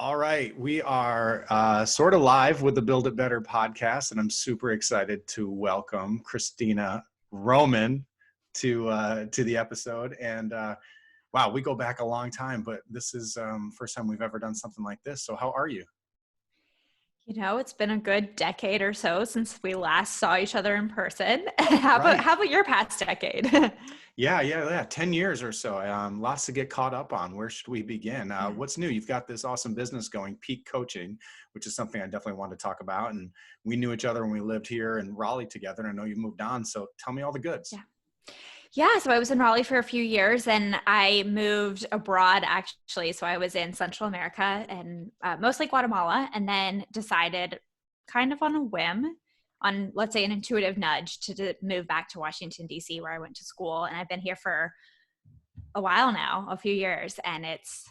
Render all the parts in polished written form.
All right, we are sort of live with the Build It Better podcast, and I'm super excited to welcome Cristina Roman to the episode. And wow, we go back a long time, but this is first time we've ever done something like this. So how are you? It's been a good decade or so since we last saw each other in person. How about your past decade? Yeah. 10 years or so. Lots to get caught up on. Where should we begin? What's new? You've got this awesome business going, Peak Coaching, which is something I definitely want to talk about. And we knew each other when we lived here in Raleigh together. And I know you moved on. So tell me all the goods. Yeah, so I was in Raleigh for a few years and I moved abroad actually. So I was in Central America and mostly Guatemala, and then decided kind of on a whim, on let's say an intuitive nudge, to move back to Washington, D.C., where I went to school. And I've been here for a while now, a few years, and it's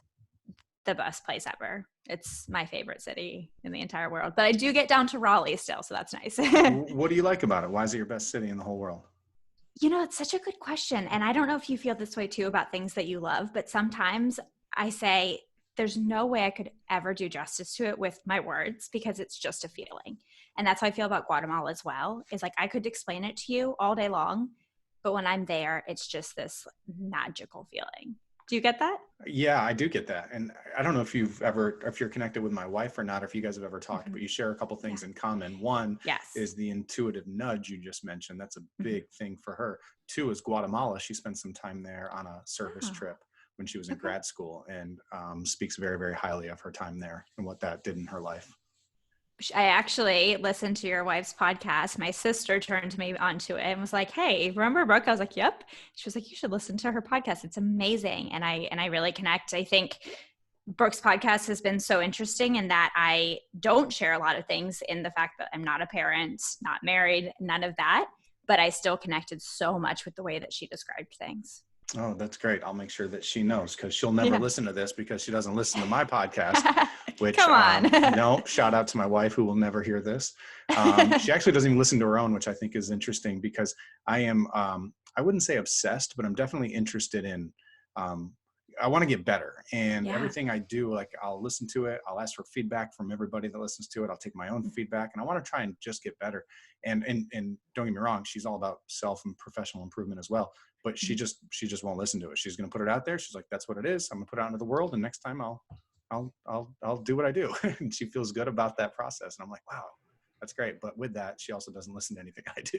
the best place ever. It's my favorite city in the entire world, but I do get down to Raleigh still, so that's nice. What do you like about it? Why is it your best city in the whole world? It's such a good question. And I don't know if you feel this way too about things that you love, but sometimes I say there's no way I could ever do justice to it with my words, because it's just a feeling. And that's how I feel about Guatemala as well, is like I could explain it to you all day long, but when I'm there, it's just this magical feeling. Do you get that? Yeah, I do get that. And I don't know if you're connected with my wife or not, or if you guys have ever talked, but you share a couple things in common. One is the intuitive nudge you just mentioned. That's a big thing for her. Two is Guatemala. She spent some time there on a service trip when she was in grad school, and speaks very, very highly of her time there and what that did in her life. I actually listened to your wife's podcast. My sister turned me onto it and was like, "Hey, remember Brooke?" I was like, "Yep." She was like, "You should listen to her podcast. It's amazing." And I really connect. I think Brookes Podcast has been so interesting in that I don't share a lot of things, in the fact that I'm not a parent, not married, none of that, but I still connected so much with the way that she described things. Oh, that's great. I'll make sure that she knows, because she'll never listen to this because she doesn't listen to my podcast, which, come on. No, shout out to my wife who will never hear this. She actually doesn't even listen to her own, which I think is interesting, because I am, I wouldn't say obsessed, but I'm definitely interested in, I want to get better, and everything I do, like I'll listen to it. I'll ask for feedback from everybody that listens to it. I'll take my own feedback, and I want to try and just get better. And don't get me wrong, she's all about self and professional improvement as well. But she just won't listen to it. She's going to put it out there. She's like, "That's what it is. I'm going to put it out into the world, and next time I'll do what I do." And she feels good about that process. And I'm like, wow, that's great. But with that, she also doesn't listen to anything I do.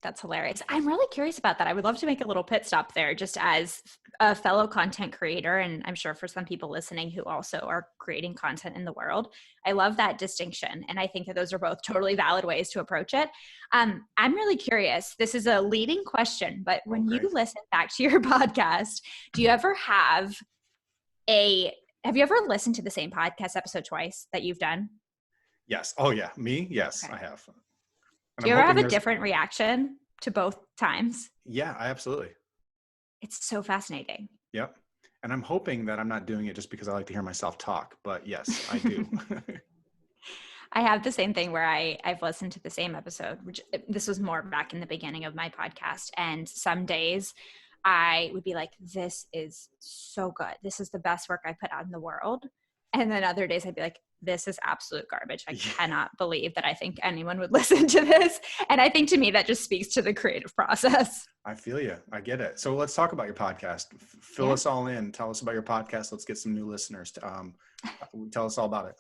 That's hilarious. I'm really curious about that. I would love to make a little pit stop there, just as a fellow content creator. And I'm sure for some people listening who also are creating content in the world, I love that distinction. And I think that those are both totally valid ways to approach it. I'm really curious. This is a leading question, but when you listen back to your podcast, do you ever have you ever listened to the same podcast episode twice that you've done? Yes. Oh yeah. Me? Yes, okay. I have. And do you ever have a different reaction to both times? Yeah, absolutely. It's so fascinating. Yep. And I'm hoping that I'm not doing it just because I like to hear myself talk, but yes, I do. I have the same thing where I've listened to the same episode, which this was more back in the beginning of my podcast. And some days I would be like, "This is so good. This is the best work I put out in the world." And then other days I'd be like, "This is absolute garbage. I cannot believe that I think anyone would listen to this." And I think to me that just speaks to the creative process. I feel you. I get it. So let's talk about your podcast. Fill us all in. Tell us about your podcast. Let's get some new listeners. Tell us all about it.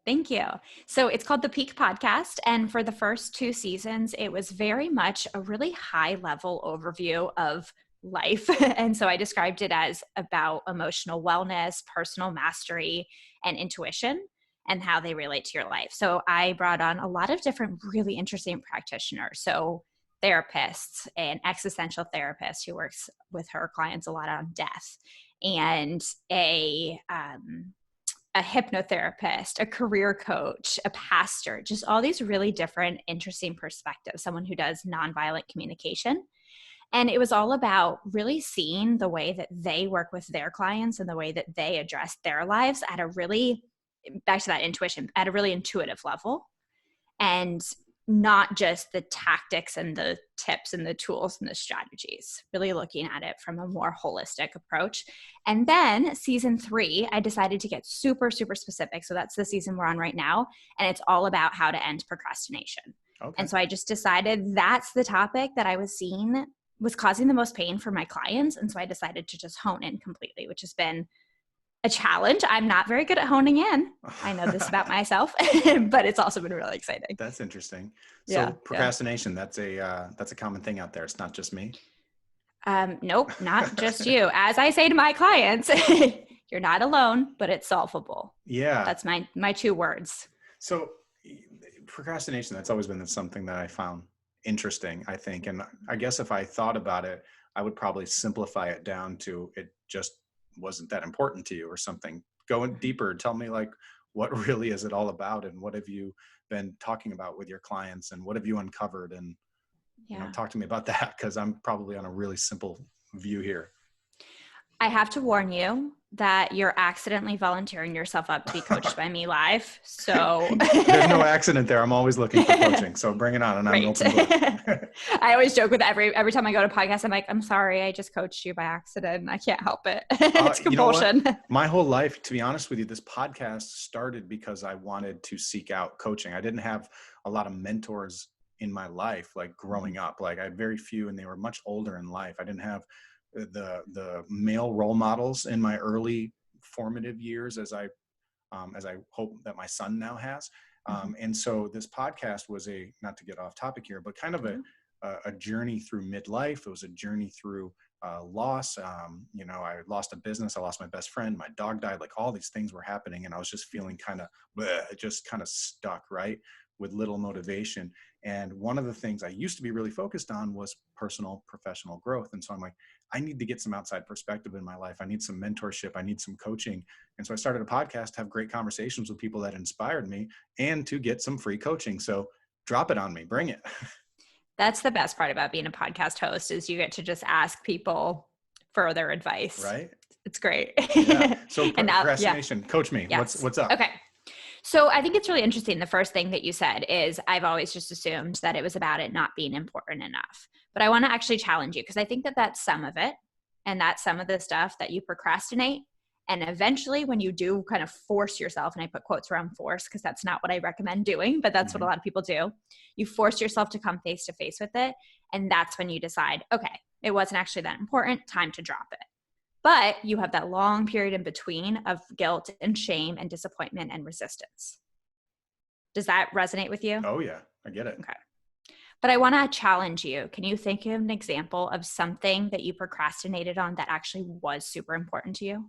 Thank you. So it's called the Peak Podcast. And for the first 2 seasons, it was very much a really high level overview of life. And so I described it as about emotional wellness, personal mastery, and intuition, and how they relate to your life. So I brought on a lot of different really interesting practitioners. So therapists, an existential therapist who works with her clients a lot on death, and a hypnotherapist, a career coach, a pastor, just all these really different, interesting perspectives, someone who does nonviolent communication. And it was all about really seeing the way that they work with their clients and the way that they address their lives at a really, back to that intuition, at a really intuitive level. And not just the tactics and the tips and the tools and the strategies, really looking at it from a more holistic approach. And then season 3, I decided to get super, super specific. So that's the season we're on right now. And it's all about how to end procrastination. Okay. And so I just decided that's the topic that I was seeing was causing the most pain for my clients. And so I decided to just hone in completely, which has been a challenge. I'm not very good at honing in. I know this about myself, but it's also been really exciting. That's interesting. So procrastination, that's a common thing out there. It's not just me. Nope, not just you. As I say to my clients, you're not alone, but it's solvable. Yeah. That's my 2 words. So procrastination, that's always been something that I found interesting, I think. And I guess if I thought about it, I would probably simplify it down to it just wasn't that important to you or something. Going deeper, tell me like, what really is it all about? And what have you been talking about with your clients and what have you uncovered? And, talk to me about that, because I'm probably on a really simple view here. I have to warn you that you're accidentally volunteering yourself up to be coached by me live. So there's no accident there. I'm always looking for coaching. So bring it on. And I'm open book. I always joke with every time I go to podcast, I'm like, I'm sorry, I just coached you by accident. I can't help it. It's compulsion. My whole life, to be honest with you, this podcast started because I wanted to seek out coaching. I didn't have a lot of mentors in my life, like growing up. Like I had very few, and they were much older in life. I didn't have the male role models in my early formative years as I hope that my son now has. And so this podcast was not to get off topic here, but kind of a journey through midlife. It was a journey through loss. I lost a business. I lost my best friend. My dog died. Like all these things were happening. And I was just feeling kind of stuck, right? With little motivation. And one of the things I used to be really focused on was personal, professional growth. And so I'm like, I need to get some outside perspective in my life. I need some mentorship. I need some coaching. And so I started a podcast to have great conversations with people that inspired me and to get some free coaching. So drop it on me, bring it. That's the best part about being a podcast host is you get to just ask people for their advice. Right. It's great. Yeah. So procrastination, coach me. Yes. What's up? Okay. So I think it's really interesting. The first thing that you said is I've always just assumed that it was about it not being important enough. But I want to actually challenge you because I think that that's some of it. And that's some of the stuff that you procrastinate. And eventually when you do kind of force yourself, and I put quotes around force because that's not what I recommend doing, but that's what a lot of people do. You force yourself to come face to face with it. And that's when you decide, okay, it wasn't actually that important, time to drop it. But you have that long period in between of guilt and shame and disappointment and resistance. Does that resonate with you? Oh yeah, I get it. Okay. But I want to challenge you. Can you think of an example of something that you procrastinated on that actually was super important to you?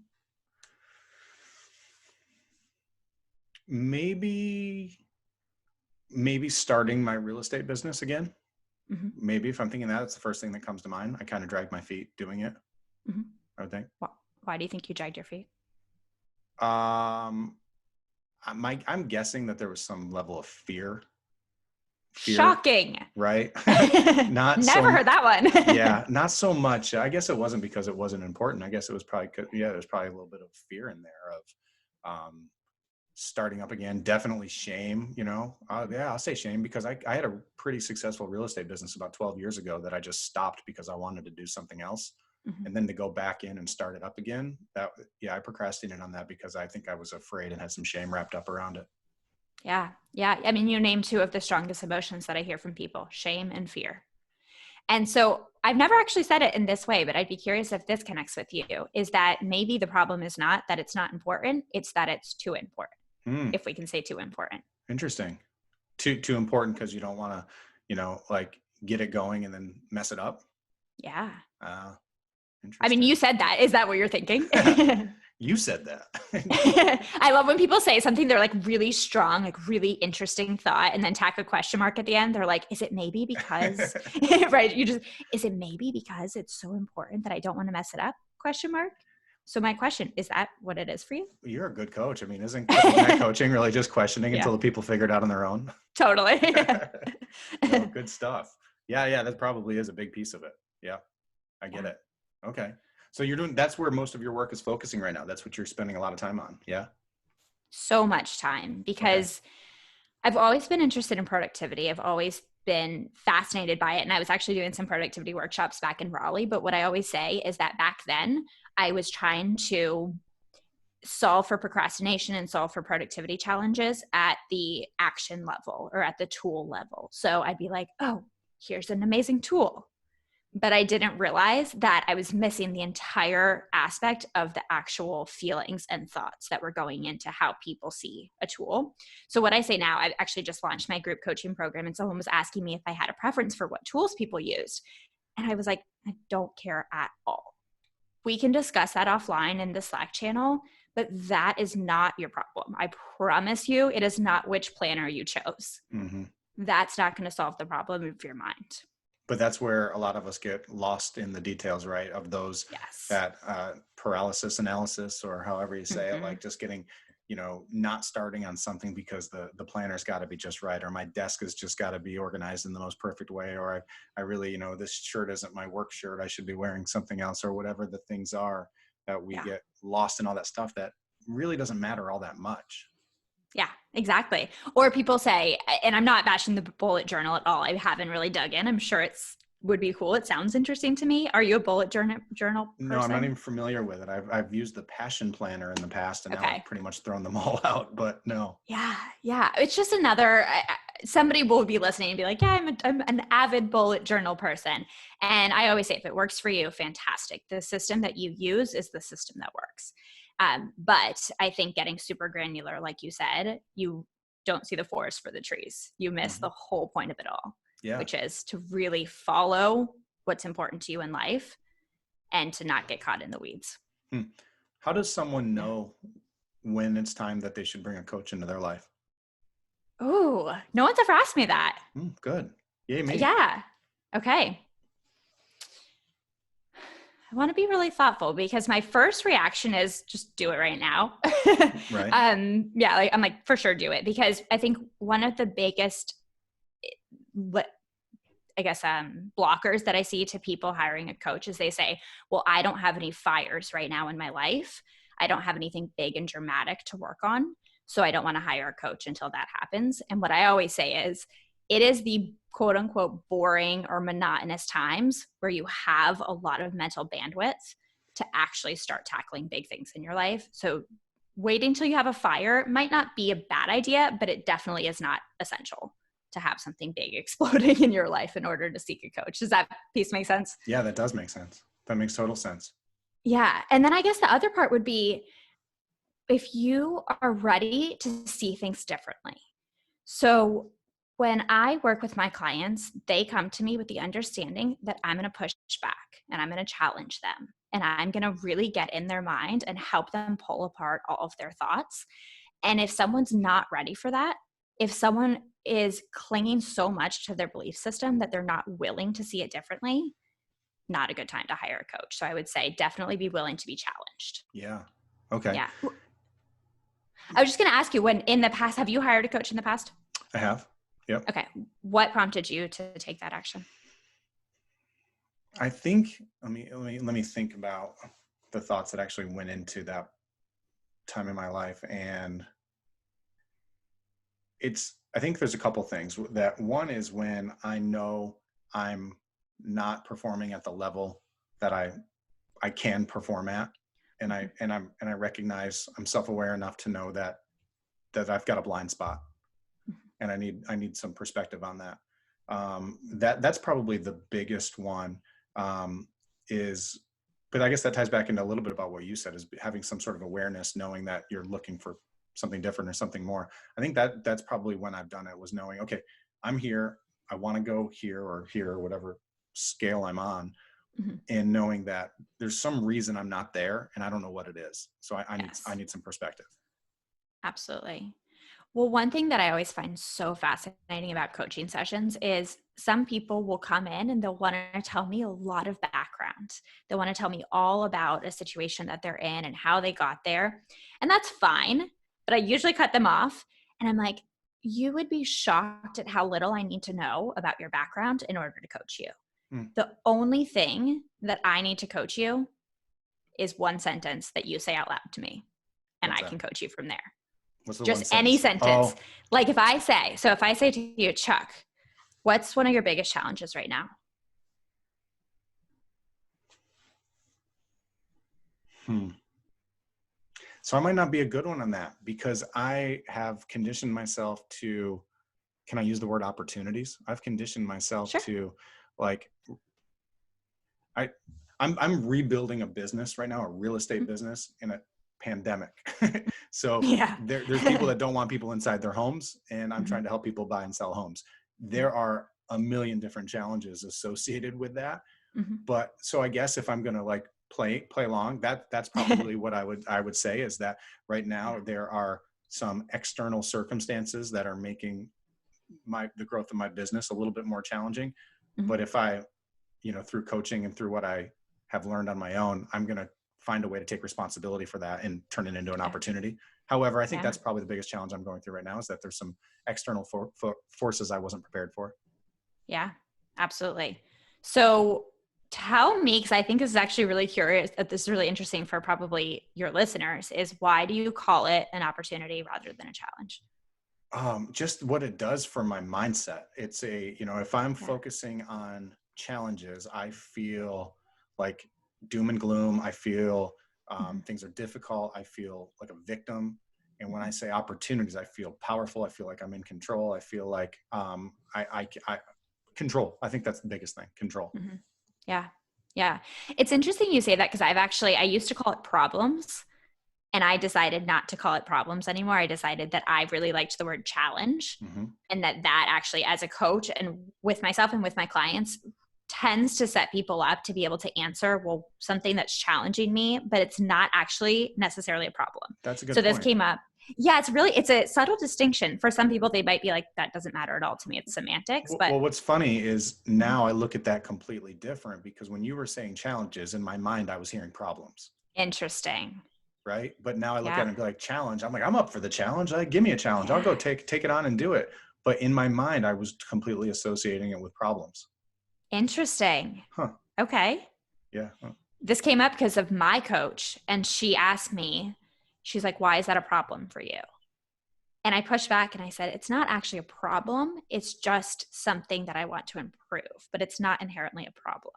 Maybe starting my real estate business again. Mm-hmm. Maybe if I'm thinking that's the first thing that comes to mind. I kind of dragged my feet doing it. Mm-hmm. I would think. Why do you think you dragged your feet? I'm guessing that there was some level of fear. Shocking. Right? Never heard that one. Yeah, not so much. I guess it wasn't because it wasn't important. I guess it was probably, there's probably a little bit of fear in there of starting up again. Definitely shame, I'll say shame because I had a pretty successful real estate business about 12 years ago that I just stopped because I wanted to do something else. Mm-hmm. And then to go back in and start it up again, I procrastinated on that because I think I was afraid and had some shame wrapped up around it. Yeah. I mean, you named 2 of the strongest emotions that I hear from people, shame and fear. And so I've never actually said it in this way, but I'd be curious if this connects with you, is that maybe the problem is not that it's not important, it's that it's too important, if we can say too important. Interesting. Too important because you don't want to, get it going and then mess it up. Yeah. Interesting. I mean, you said that. Is that what you're thinking? You said that. I love when people say something, they're like really strong, like really interesting thought, and then tack a question mark at the end. They're like, is it maybe because, right? Is it maybe because it's so important that I don't want to mess it up? Question mark. So my question, is that what it is for you? You're a good coach. I mean, isn't coaching really just questioning until the people figure it out on their own? Totally. No, good stuff. Yeah. That probably is a big piece of it. Yeah. I get it. Okay. So that's where most of your work is focusing right now. That's what you're spending a lot of time on. Yeah. So much time because I've always been interested in productivity. I've always been fascinated by it. And I was actually doing some productivity workshops back in Raleigh. But what I always say is that back then I was trying to solve for procrastination and solve for productivity challenges at the action level or at the tool level. So I'd be like, oh, here's an amazing tool. But I didn't realize that I was missing the entire aspect of the actual feelings and thoughts that were going into how people see a tool. So what I say now, I've actually just launched my group coaching program, and someone was asking me if I had a preference for what tools people used. And I was like, I don't care at all. We can discuss that offline in the Slack channel, but that is not your problem. I promise you, it is not which planner you chose. Mm-hmm. That's not going to solve the problem of your mind. But that's where a lot of us get lost in the details, right? Of those, Yes. that paralysis analysis, or however you say it, like just getting, not starting on something because the planner's got to be just right, or my desk has just got to be organized in the most perfect way, or I really, this shirt isn't my work shirt, I should be wearing something else, or whatever the things are that we get lost in all that stuff that really doesn't matter all that much. Yeah, exactly. Or people say, and I'm not bashing the bullet journal at all. I haven't really dug in. I'm sure would be cool. It sounds interesting to me. Are you a bullet journal person? No, I'm not even familiar with it. I've used the Passion Planner in the past, and now I've pretty much thrown them all out, but no. Yeah. It's just another, somebody will be listening and be like, yeah, I'm an avid bullet journal person. And I always say, if it works for you, fantastic. The system that you use is the system that works. But I think getting super granular, like you said, you don't see the forest for the trees. You miss the whole point of it all, which is to really follow what's important to you in life and to not get caught in the weeds. How does someone know when it's time that they should bring a coach into their life? Oh, no one's ever asked me that. Good. Yay, me. Yeah. Okay. I want to be really thoughtful, because my first reaction is just do it right now. Right. I'm like, for sure do it, because I think one of the biggest, blockers that I see to people hiring a coach is they say, well, I don't have any fires right now in my life. I don't have anything big and dramatic to work on, so I don't want to hire a coach until that happens. And what I always say is, it is the quote unquote boring or monotonous times where you have a lot of mental bandwidth to actually start tackling big things in your life. So waiting till you have a fire might not be a bad idea, but it definitely is not essential to have something big exploding in your life in order to seek a coach. Does that piece make sense? Yeah, that does make sense. That makes total sense. Yeah. And then I guess the other part would be, if you are ready to see things differently. So when I work with my clients, they come to me with the understanding that I'm going to push back and I'm going to challenge them, and I'm going to really get in their mind and help them pull apart all of their thoughts. And if someone's not ready for that, if someone is clinging so much to their belief system that they're not willing to see it differently, not a good time to hire a coach. So I would say definitely be willing to be challenged. Yeah. Okay. Yeah. I was just going to ask you, when in the past, have you hired a coach in the past? I have. Yep. Okay. What prompted you to take that action? I think, let me think about the thoughts that actually went into that time in my life. And I think there's a couple things. That one is when I know I'm not performing at the level that I can perform at. And I recognize, I'm self-aware enough to know that I've got a blind spot, and I need some perspective on that. That's probably the biggest one. But I guess that ties back into a little bit about what you said, is having some sort of awareness, knowing that you're looking for something different or something more. I think that's probably when I've done it, was knowing, okay, I'm here, I want to go here or whatever scale I'm on. And knowing that there's some reason I'm not there and I don't know what it is. So I need some perspective. Absolutely. Well, one thing that I always find so fascinating about coaching sessions is some people will come in and they'll want to tell me a lot of background. They want to tell me all about a situation that they're in and how they got there. And that's fine, but I usually cut them off. And I'm like, you would be shocked at how little I need to know about your background in order to coach you. The only thing that I need to coach you is one sentence that you say out loud to me, and I can coach you from there. What's the one Just any sentence? sentence. Oh, Like if I say to you, Chuck, what's one of your biggest challenges right now? So I might not be a good one on that because I have conditioned myself to, can I use the word opportunities? I've conditioned myself Sure. to like, I, I'm rebuilding a business right now, a real estate business in a pandemic. So Yeah. there's people that don't want people inside their homes, and I'm Mhm. trying to help people buy and sell homes. Mhm. There are a million different challenges associated with that. Mhm. But so I guess if I'm going to like play along, that's probably what I would say is that right Yeah. now there are some external circumstances that are making the growth of my business a little bit more challenging. Mhm. But if I, through coaching and through what I have learned on my own, I'm going to find a way to take responsibility for that and turn it into an Yeah. opportunity. However, I think Yeah. that's probably the biggest challenge I'm going through right now is that there's some external forces I wasn't prepared for. Yeah, absolutely. So tell me, because I think this is actually really curious, this is really interesting for probably your listeners, is why do you call it an opportunity rather than a challenge? Just what it does for my mindset. It's if I'm Yeah. focusing on challenges, I feel like doom and gloom. I feel Mm-hmm. things are difficult. I feel like a victim. And when I Mm-hmm. say opportunities, I feel powerful. I feel like I'm in control. I feel like I control. I think that's the biggest thing, control. Mm-hmm. Yeah. Yeah. It's interesting you say that because I used to call it problems and I decided not to call it problems anymore. I decided that I really liked the word challenge Mm-hmm. and that actually as a coach and with myself and with my clients tends to set people up to be able to answer, well, something that's challenging me, but it's not actually necessarily a problem. That's a So good this point. came up. Yeah, it's a subtle distinction. For some people, they might be like, that doesn't matter at all to me. It's semantics, but Well, what's funny is Mhm. now I look at that completely different because when you were saying challenges, in my mind, I was hearing problems. Interesting. Right. But now I look at it Yeah. and be like, challenge. I'm like, I'm up for the challenge. Like, give me a challenge. I'll Yeah. go take it on and do it. But in my mind, I was completely associating it with problems. Interesting. Huh. Okay. Yeah. Huh. This came up because of my coach, and she asked me, she's like, why is that a problem for you? And I pushed back and I said, it's not actually a problem. It's just something that I want to improve, but it's not inherently a problem.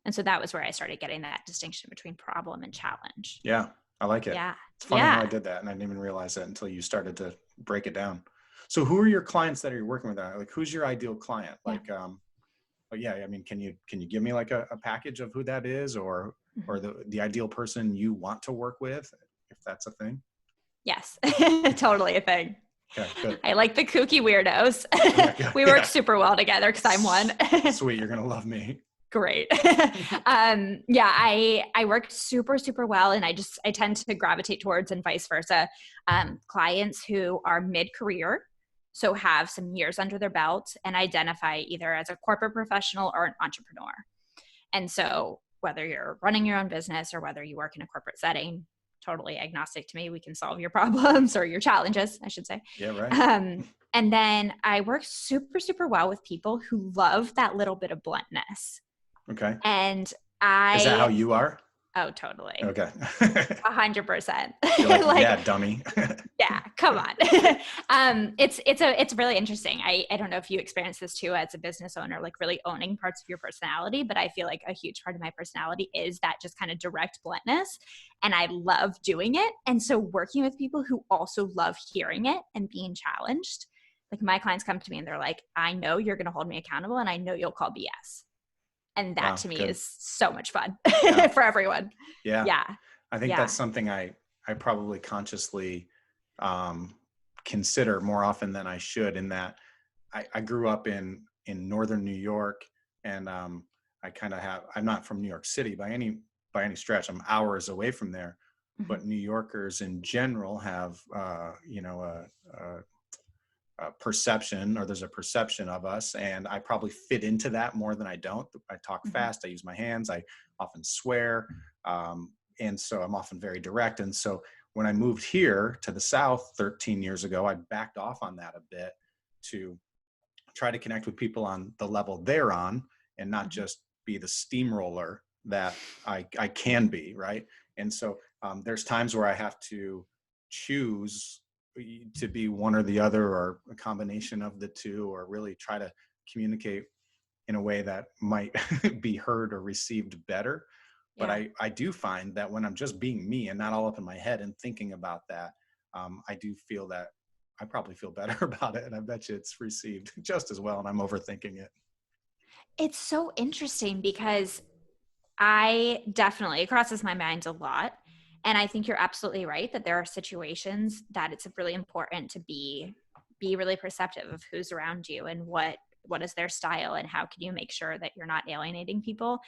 And so that was where I started getting that distinction between problem and challenge. Yeah. I like it. Yeah. It's funny how I Yeah. did that. And I didn't even realize it until you started to break it down. So who are your clients that are you working with? Like, who's your ideal client? Yeah. But yeah, I mean, can you give me like a package of who that is or Mhm. the ideal person you want to work with, if that's a thing? Yes. Totally a thing. Okay, good. I like the kooky weirdos. Yeah, good. We work Yeah. super well together because I'm one. Sweet, you're gonna love me. Great. Yeah, I work super, super well. And I tend to gravitate towards and vice versa. Clients who are mid-career, so have some years under their belt and identify either as a corporate professional or an entrepreneur. And so whether you're running your own business or whether you work in a corporate setting, totally agnostic to me. We can solve your problems or your challenges, I should say. Yeah, right. And then I work super, super well with people who love that little bit of bluntness. Okay. And Is that how I, you are? oh, totally. Okay. 100%. You're like, Like, yeah, dummy. yeah, come on. It's really interesting. I don't know if you experience this too as a business owner, like really owning parts of your personality, but I feel like a huge part of my personality is that just kind of direct bluntness. And I love doing it. And so working with people who also love hearing it and being challenged, like my clients come to me and they're like, I know you're going to hold me accountable and I know you'll call BS. And that Wow, to me good. is so much fun Yeah. for everyone. Yeah. Yeah. I think Yeah. that's something I probably consciously consider more often than I should, in that I grew up in northern New York, and I kind of I'm not from New York City by any stretch. I'm hours away from there, Mhm. but New Yorkers in general have a perception, or there's a perception of us, and I probably fit into that more than I don't. I talk Mhm. fast, I use my hands, I often swear, and so I'm often very direct. And so when I moved here to the South 13 years ago, I backed off on that a bit to try to connect with people on the level they're on and not Mhm. just be the steamroller that I can be, right? And so there's times where I have to choose to be one or the other, or a combination of the two, or really try to communicate in a way that might be heard or received better. But Yeah. I do find that when I'm just being me and not all up in my head and thinking about that, I do feel that I probably feel better about it. And I bet you it's received just as well. And I'm overthinking it. It's so interesting because it crosses my mind a lot. And I think you're absolutely right that there are situations that it's really important to be really perceptive of who's around you and what is their style and how can you make sure that you're not alienating people.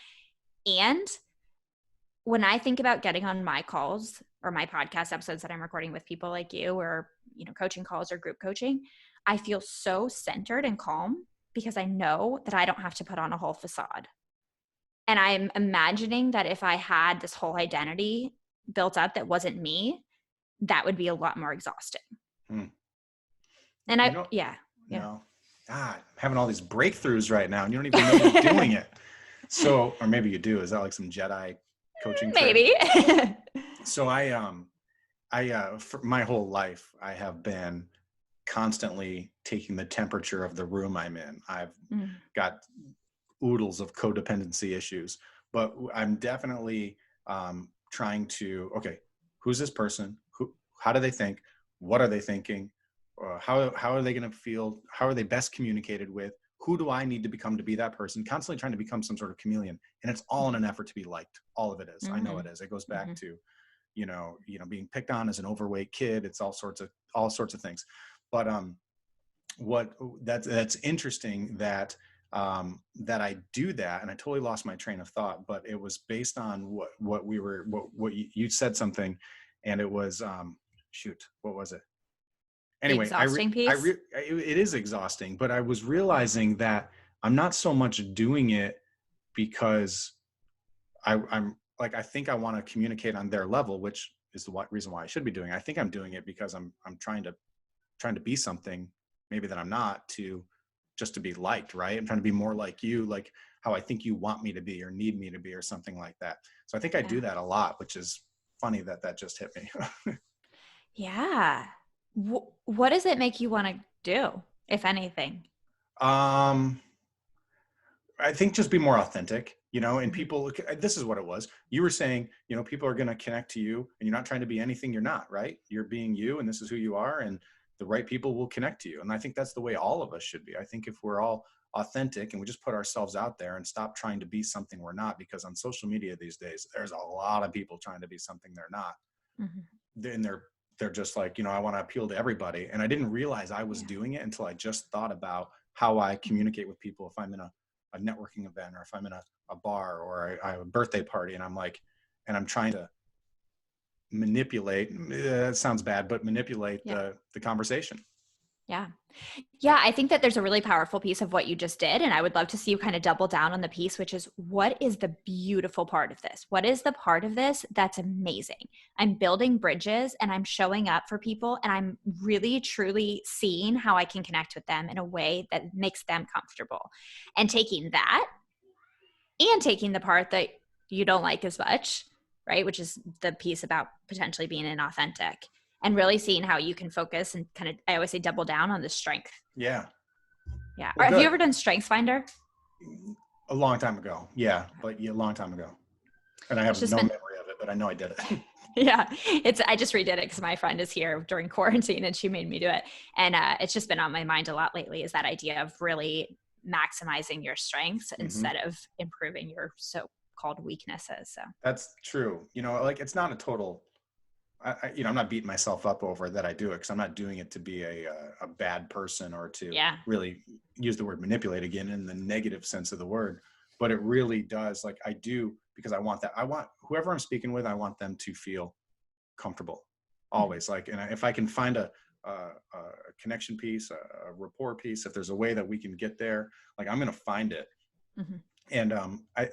And when I think about getting on my calls or my podcast episodes that I'm recording with people like you, or, coaching calls or group coaching, I feel so centered and calm because I know that I don't have to put on a whole facade. And I'm imagining that if I had this whole identity built up that wasn't me, that would be a lot more exhausting. And No. God, I'm having all these breakthroughs right now and you don't even know you're doing it. So, or maybe you do. Is that like some Jedi coaching trick? Maybe. So for my whole life, I have been constantly taking the temperature of the room I'm in. I've got oodles of codependency issues, but I'm definitely trying to, okay, who's this person? How do they think? What are they thinking? How are they going to feel? How are they best communicated with? Who do I need to become to be that person? Constantly trying to become some sort of chameleon. And it's all in an effort to be liked. All of it is. I know it is. It goes back to, being picked on as an overweight kid. It's all sorts of things. But that's interesting that I do that. And I totally lost my train of thought, but it was based on what you said something, and it was, what was it? Anyway, the exhausting piece. It is exhausting, but I was realizing that I'm not so much doing it because I'm like, I think I want to communicate on their level, which is the reason why I should be doing it. I think I'm doing it because I'm trying to be something maybe that I'm not, just to be liked, right? I'm trying to be more like you, like how I think you want me to be or need me to be or something like that. So I think I do that a lot, which is funny that just hit me. Yeah. What does it make you want to do, if anything? I think just be more authentic, and people, this is what it was. You were saying, people are going to connect to you and you're not trying to be anything you're not, right? You're being you, and this is who you are, and the right people will connect to you. And I think that's the way all of us should be. I think if we're all authentic and we just put ourselves out there and stop trying to be something we're not, because on social media these days, there's a lot of people trying to be something they're not. And they're just like, I want to appeal to everybody. And I didn't realize I was doing it until I just thought about how I communicate with people. If I'm in a networking event, or if I'm in a bar, or I have a birthday party, and I'm trying to manipulate, it sounds bad, but manipulate the conversation. Yeah. I think that there's a really powerful piece of what you just did. And I would love to see you kind of double down on the piece, which is, what is the beautiful part of this? What is the part of this that's amazing? I'm building bridges and I'm showing up for people, and I'm really, truly seeing how I can connect with them in a way that makes them comfortable. And taking that and taking the part that you don't like as much, right? Which is the piece about potentially being inauthentic. And really seeing how you can focus and kind of, I always say, double down on the strength. Yeah. Yeah. Well, have you ever done StrengthsFinder? A long time ago. Yeah. But a long time ago. And I have no memory of it, but I know I did it. Yeah. I just redid it because my friend is here during quarantine and she made me do it. And it's just been on my mind a lot lately, is that idea of really maximizing your strengths instead of improving your so-called weaknesses. So that's true. Like, it's not a total, I'm not beating myself up over that I do it, because I'm not doing it to be a bad person, or to really use the word manipulate again in the negative sense of the word. But it really does, like, I do, because I want whoever I'm speaking with, I want them to feel comfortable always. Like, and if I can find a connection piece, a rapport piece, if there's a way that we can get there, like, I'm going to find it. And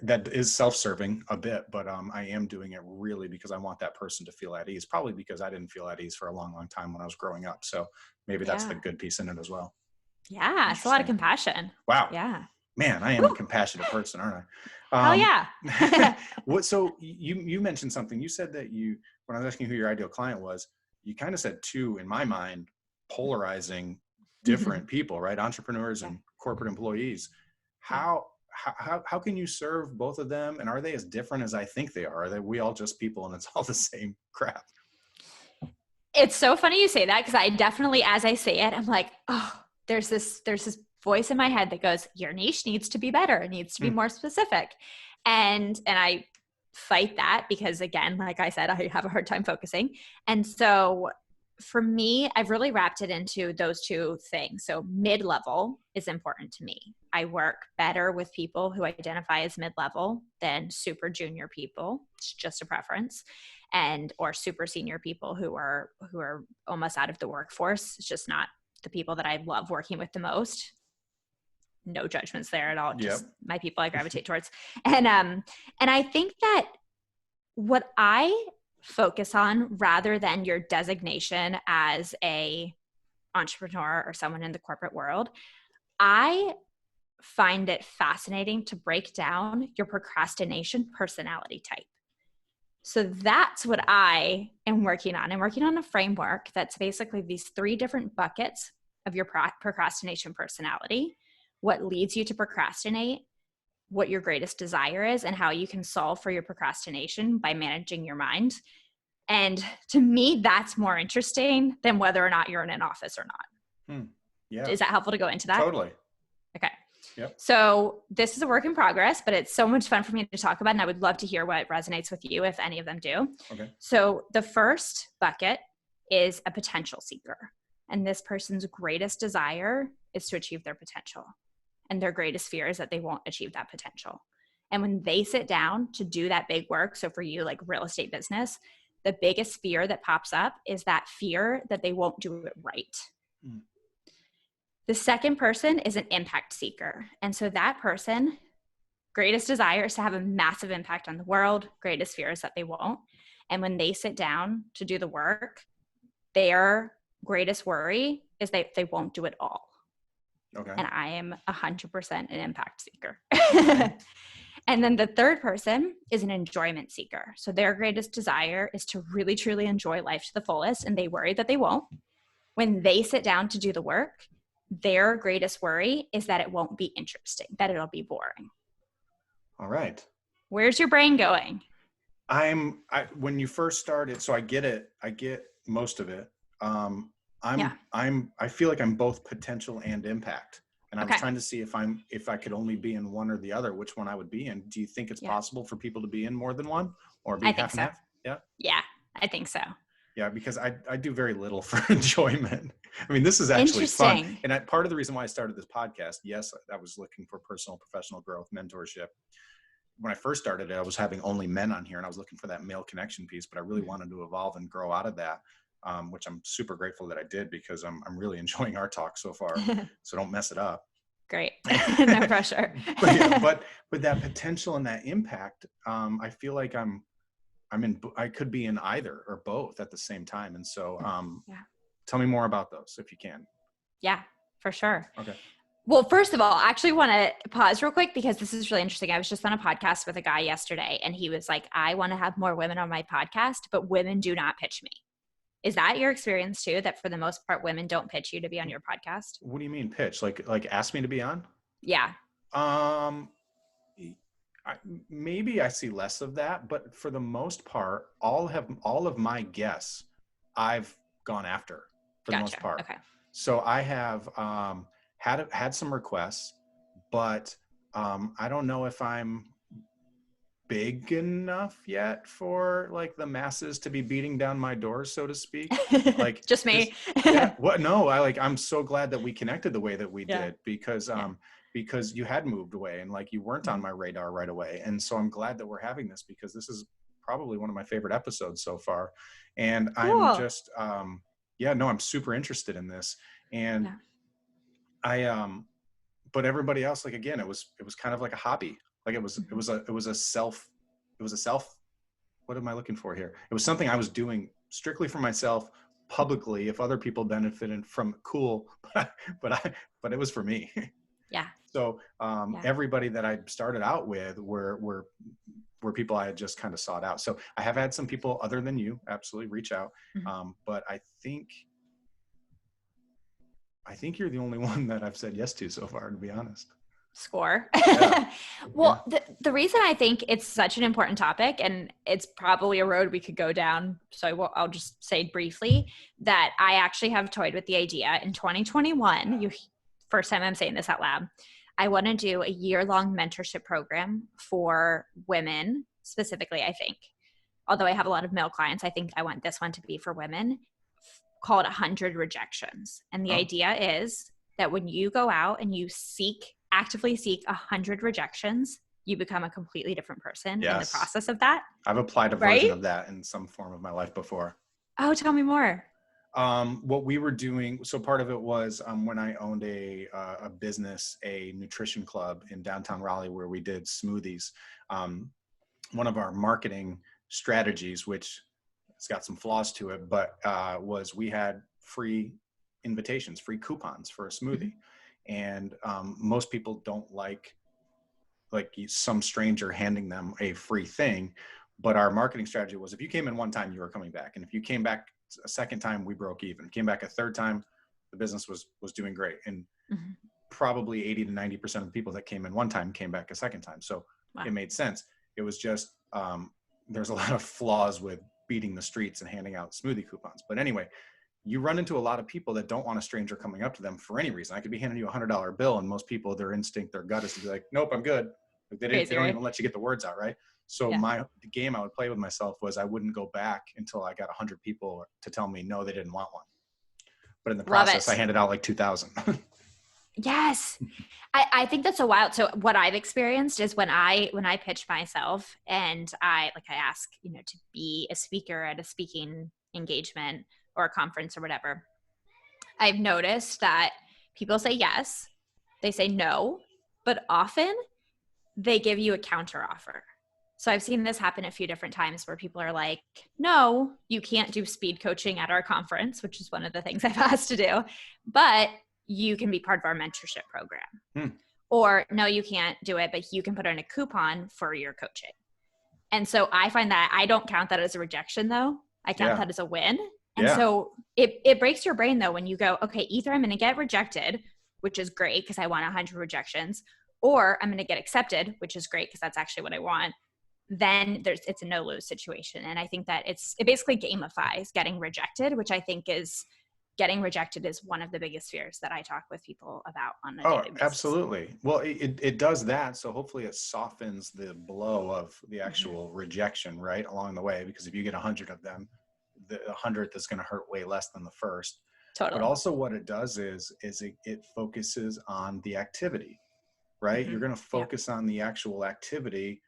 that is self-serving a bit, but I am doing it really because I want that person to feel at ease, probably because I didn't feel at ease for a long, long time when I was growing up. So maybe that's the good piece in it as well. Yeah. It's a lot of compassion. Wow. Yeah. Man, I am a compassionate person, aren't I? Oh yeah. So you mentioned something. You said that when I was asking who your ideal client was, you kind of said two, in my mind, polarizing different people, right? Entrepreneurs and corporate employees. How can you serve both of them? And are they as different as I think they are? Are we all just people and it's all the same crap? It's so funny you say that, because I definitely, as I say it, I'm like, oh, there's this voice in my head that goes, your niche needs to be better. It needs to be more specific. And I fight that because, again, like I said, I have a hard time focusing. And so for me, I've really wrapped it into those two things. So mid-level is important to me. I work better with people who identify as mid-level than super junior people. It's just a preference. Or super senior people who are almost out of the workforce. It's just not the people that I love working with the most. No judgments there at all. Just my people I gravitate towards. And I think that what I focus on, rather than your designation as a entrepreneur or someone in the corporate world, I find it fascinating to break down your procrastination personality type. So that's what I am working on. I'm working on a framework that's basically these 3 different buckets of your procrastination personality: what leads you to procrastinate, what your greatest desire is, and how you can solve for your procrastination by managing your mind. And to me, that's more interesting than whether or not you're in an office or not. Yeah. Is that helpful to go into that? Totally. Okay. Yep. So this is a work in progress, but it's so much fun for me to talk about, and I would love to hear what resonates with you, if any of them do. Okay. So the first bucket is a potential seeker. And this person's greatest desire is to achieve their potential. And their greatest fear is that they won't achieve that potential. And when they sit down to do that big work, so for you, like real estate business, the biggest fear that pops up is that fear that they won't do it right. The second person is an impact seeker. And so that person, greatest desire is to have a massive impact on the world. Greatest fear is that they won't. And when they sit down to do the work, their greatest worry is that they won't do it all. Okay. And I am 100% an impact seeker. And then the third person is an enjoyment seeker. So their greatest desire is to really, truly enjoy life to the fullest, and they worry that they won't. When they sit down to do the work, their greatest worry is that it won't be interesting, that it'll be boring. All right. Where's your brain going? When you first started, so I get it. I get most of it. I feel like I'm both potential and impact. And I was trying to see if I could only be in one or the other, which one I would be in. Do you think it's possible for people to be in more than one, or be half and half? Yeah. Yeah, I think so. Yeah, because I do very little for enjoyment. I mean, this is actually fun. And part of the reason why I started this podcast, yes, I was looking for personal, professional growth, mentorship. When I first started it, I was having only men on here, and I was looking for that male connection piece, but I really wanted to evolve and grow out of that. Which I'm super grateful that I did, because I'm really enjoying our talk so far. So don't mess it up. Great. No pressure. but with that potential and that impact, I feel like I could be in either or both at the same time. And so tell me more about those if you can. Yeah, for sure. Okay. Well, first of all, I actually want to pause real quick, because this is really interesting. I was just on a podcast with a guy yesterday, and he was like, I want to have more women on my podcast, but women do not pitch me. Is that your experience too, that for the most part, women don't pitch you to be on your podcast? What do you mean pitch? Like ask me to be on? Yeah. Maybe I see less of that, but for the most part, all of my guests I've gone after for the most part. Okay. So I have had some requests, but I don't know if I'm big enough yet for like the masses to be beating down my doors, so to speak. Like just me. No, I'm so glad that we connected the way that we did, because because you had moved away and like you weren't on my radar right away. And so I'm glad that we're having this, because this is probably one of my favorite episodes so far. And cool. I'm just I'm super interested in this. And but everybody else, like, again, it was kind of like a hobby. Like it was a self, what am I looking for here? It was something I was doing strictly for myself publicly. If other people benefited from, cool, but it was for me. Yeah. So everybody that I started out with were people I had just kind of sought out. So I have had some people other than you absolutely reach out. But I think you're the only one that I've said yes to so far, to be honest. Score. Yeah. Well, the reason I think it's such an important topic, and it's probably a road we could go down, so I'll just say briefly that I actually have toyed with the idea in 2021. First time I'm saying this out loud. I want to do a year-long mentorship program for women specifically, I think. Although I have a lot of male clients, I think I want this one to be for women, called 100 Rejections. And the idea is that when you go out and you actively seek 100 rejections, you become a completely different person in the process of that. I've applied a version of that in some form of my life before. Oh, tell me more. What we were doing, so part of it was when I owned a business, a nutrition club in downtown Raleigh, where we did smoothies. One of our marketing strategies, which it's got some flaws to it, but was we had free invitations, free coupons for a smoothie. And most people don't like some stranger handing them a free thing. But our marketing strategy was, if you came in one time, you were coming back. And if you came back a second time, we broke even. Came back a third time, the business was doing great. And probably 80 to 90% of the people that came in one time came back a second time. So it made sense. It was just, there's a lot of flaws with beating the streets and handing out smoothie coupons. But anyway, you run into a lot of people that don't want a stranger coming up to them for any reason. I could be handing you $100 bill, and most people, their instinct, their gut is to be like, nope, I'm good. They don't even let you get the words out, right? So the game I would play with myself was I wouldn't go back until I got 100 people to tell me no, they didn't want one. But in the process, I handed out like 2,000. Yes. I think that's so wild. So what I've experienced is when I pitch myself and I ask, to be a speaker at a speaking engagement or a conference or whatever, I've noticed that people say yes, they say no, but often they give you a counteroffer. So I've seen this happen a few different times where people are like, no, you can't do speed coaching at our conference, which is one of the things I've asked to do, but you can be part of our mentorship program. Or no, you can't do it, but you can put in a coupon for your coaching. And so I find that I don't count that as a rejection though. I count that as a win. And so it breaks your brain though when you go, okay, either I'm going to get rejected, which is great because I want 100 rejections, or I'm going to get accepted, which is great because that's actually what I want. Then it's a no-lose situation. And I think that it basically gamifies getting rejected, which I think is getting rejected is one of the biggest fears that I talk with people about on a daily basis. Absolutely. Well, it does that. So hopefully it softens the blow of the actual rejection, right, along the way, because if you get 100 of them, the 100th is going to hurt way less than the first. Totally. But also what it does is it focuses on the activity, right? You're going to focus on the actual activity,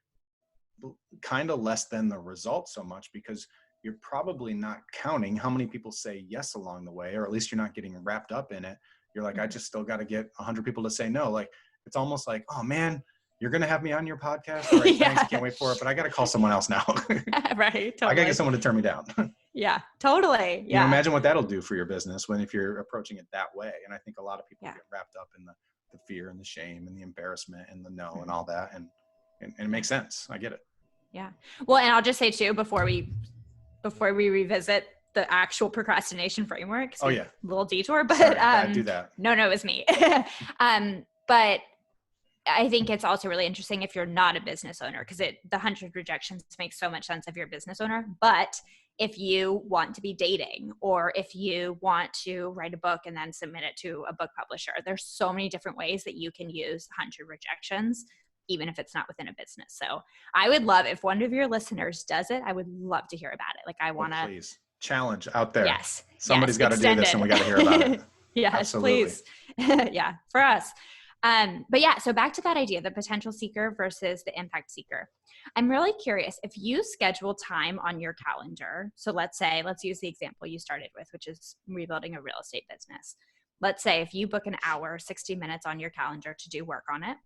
kind of less than the result so much, because you're probably not counting how many people say yes along the way, or at least you're not getting wrapped up in it. You're like, I just still got to get 100 people to say no. Like, it's almost like, oh man, you're going to have me on your podcast. All right, thanks. I can't wait for it, but I got to call someone else now. Right. Totally. I got to get someone to turn me down. Yeah, totally. Yeah. Imagine what that'll do for your business if you're approaching it that way. And I think a lot of people get wrapped up in the fear and the shame and the embarrassment and the no and all that. And it makes sense. I get it. Yeah. Well, and I'll just say too, before we revisit the actual procrastination framework. Oh yeah. Little detour, but sorry, I do that. No, it was me. But I think it's also really interesting if you're not a business owner, because the 100 rejections makes so much sense if you're a business owner. But if you want to be dating, or if you want to write a book and then submit it to a book publisher, there's so many different ways that you can use 100 rejections, even if it's not within a business. So I would love, if one of your listeners does it, I would love to hear about it. Like, I want to please challenge out there. Yes. Somebody's got to do this and we got to hear about it. Yes, absolutely. Please. Yeah, for us. But yeah, so back to that idea, the potential seeker versus the impact seeker. I'm really curious if you schedule time on your calendar. So let's use the example you started with, which is rebuilding a real estate business. Let's say if you book an hour, 60 minutes on your calendar to do work on it,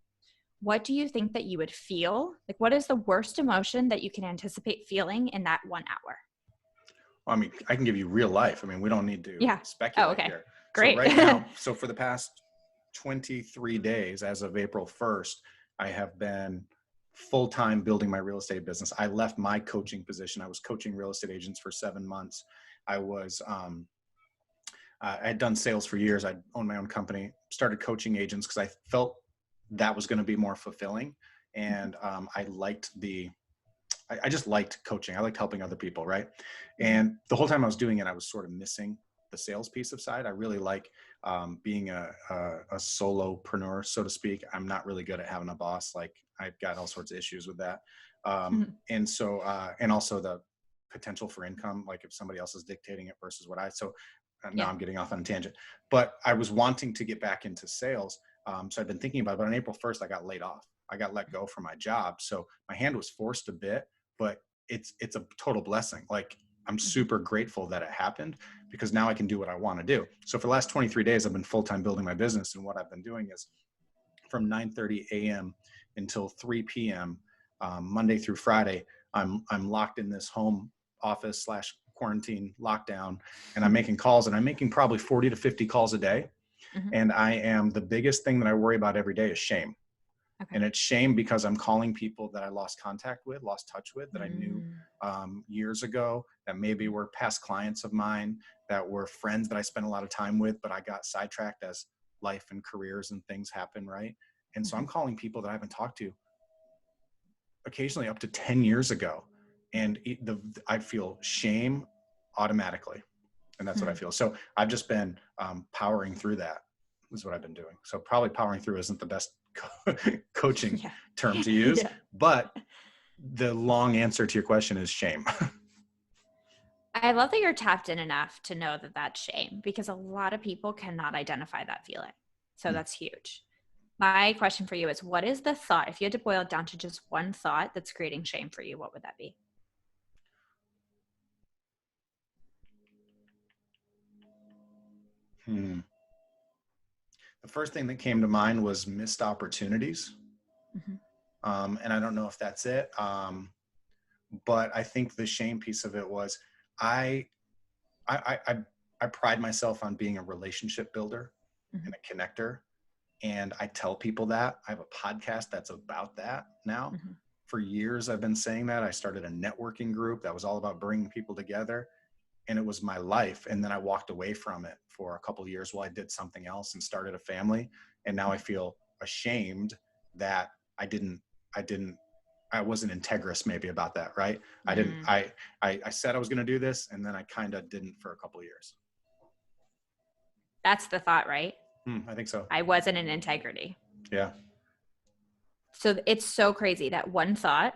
what do you think that you would feel? Like, what is the worst emotion that you can anticipate feeling in that 1 hour? Well, I mean, I can give you real life. I mean, we don't need to speculate here. Great. So right now, for the past 23 days, as of April 1st, I have been full-time building my real estate business. I left my coaching position. I was coaching real estate agents for 7 months. I had done sales for years. I owned my own company, started coaching agents because I felt that was going to be more fulfilling. And I just liked coaching. I liked helping other people, right? And the whole time I was doing it, I was sort of missing the sales piece of side. I really like being a solopreneur, so to speak. I'm not really good at having a boss. Like, I've got all sorts of issues with that. And so, and also the potential for income, like if somebody else is dictating it versus what now I'm getting off on a tangent, but I was wanting to get back into sales. So I've been thinking about it, but on April 1st, I got laid off. I got let go from my job. So my hand was forced a bit, but it's a total blessing. Like, I'm super grateful that it happened, because now I can do what I want to do. So for the last 23 days, I've been full-time building my business. And what I've been doing is from 9:30 a.m. until 3 p.m. Monday through Friday, I'm locked in this home office / quarantine lockdown, and I'm making calls, and I'm making probably 40 to 50 calls a day. And the biggest thing that I worry about every day is shame. Okay. And it's shame because I'm calling people that I lost touch with, that I knew years ago, that maybe were past clients of mine, that were friends that I spent a lot of time with, but I got sidetracked as life and careers and things happen, right? And so I'm calling people that I haven't talked to occasionally up to 10 years ago. And I feel shame automatically. And that's what I feel. So I've just been powering through that, is what I've been doing. So probably powering through isn't the best coaching term to use, but the long answer to your question is shame. I love that you're tapped in enough to know that that's shame, because a lot of people cannot identify that feeling. So that's huge. My question for you is, what is the thought, if you had to boil it down to just one thought that's creating shame for you, what would that be? The first thing that came to mind was missed opportunities. And I don't know if that's it. But I think the shame piece of it was I pride myself on being a relationship builder and a connector. And I tell people that. I have a podcast that's about that now. For years, I've been saying that. I started a networking group that was all about bringing people together. And it was my life. And then I walked away from it for a couple of years while I did something else and started a family. And now I feel ashamed that I wasn't integrous maybe about that, right? I said I was going to do this, and then I kind of didn't for a couple of years. That's the thought, right? I think so. I wasn't in integrity. Yeah. So it's so crazy that one thought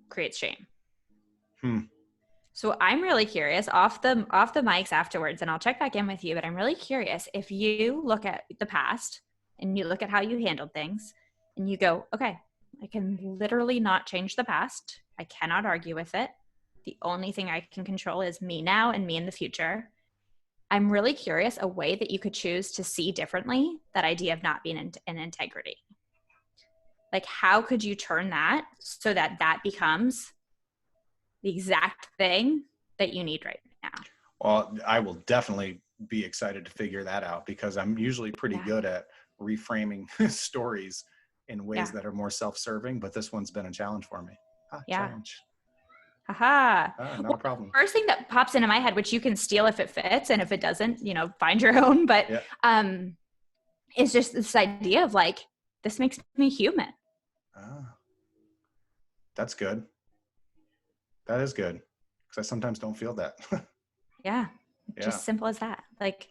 creates shame. So I'm really curious, off the mics afterwards, and I'll check back in with you, but I'm really curious if you look at the past and you look at how you handled things and you go, okay, I can literally not change the past. I cannot argue with it. The only thing I can control is me now and me in the future. I'm really curious a way that you could choose to see differently that idea of not being in integrity. Like, how could you turn that so that that becomes the exact thing that you need right now? Well, I will definitely be excited to figure that out, because I'm usually pretty good at reframing stories in ways that are more self-serving, but this one's been a challenge for me. Challenge. Not a problem. First thing that pops into my head, which you can steal if it fits, and if it doesn't, find your own, but it's just this idea of like, this makes me human. That's good. That is good, because I sometimes don't feel that. Just simple as that. Like,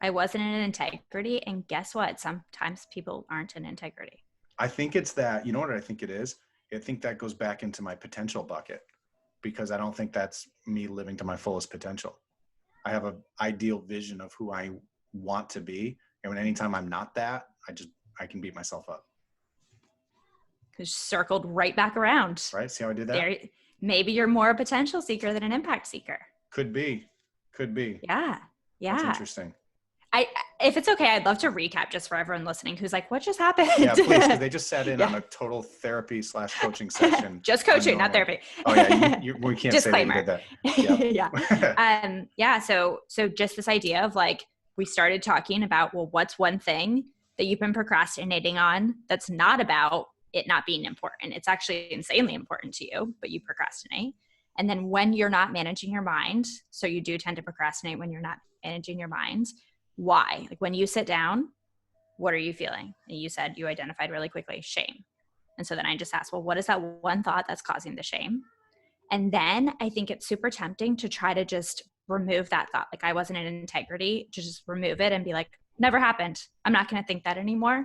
I wasn't in integrity, and guess what? Sometimes people aren't in integrity. I think it's that, you know what I think it is? I think that goes back into my potential bucket, because I don't think that's me living to my fullest potential. I have an ideal vision of who I want to be. And anytime I'm not that, I can beat myself up. Just circled right back around. Right? See how I did that? Maybe you're more a potential seeker than an impact seeker. Could be. Yeah. That's interesting. If it's okay, I'd love to recap just for everyone listening who's like, what just happened? Yeah, please, because they just sat in on a total therapy / coaching session. Just coaching, not therapy. Oh yeah, we can't Disclaimer. say that you did that. So just this idea of like, we started talking about, well, what's one thing that you've been procrastinating on that's not about it not being important? It's actually insanely important to you, but you procrastinate. And then when you're not managing your mind, so you do tend to procrastinate when you're not managing your mind, why? Like when you sit down, what are you feeling? And you said you identified really quickly, shame. And so then I just asked, well, what is that one thought that's causing the shame? And then I think it's super tempting to try to just remove that thought. Like I wasn't in integrity, to just remove it and be like, never happened. I'm not going to think that anymore.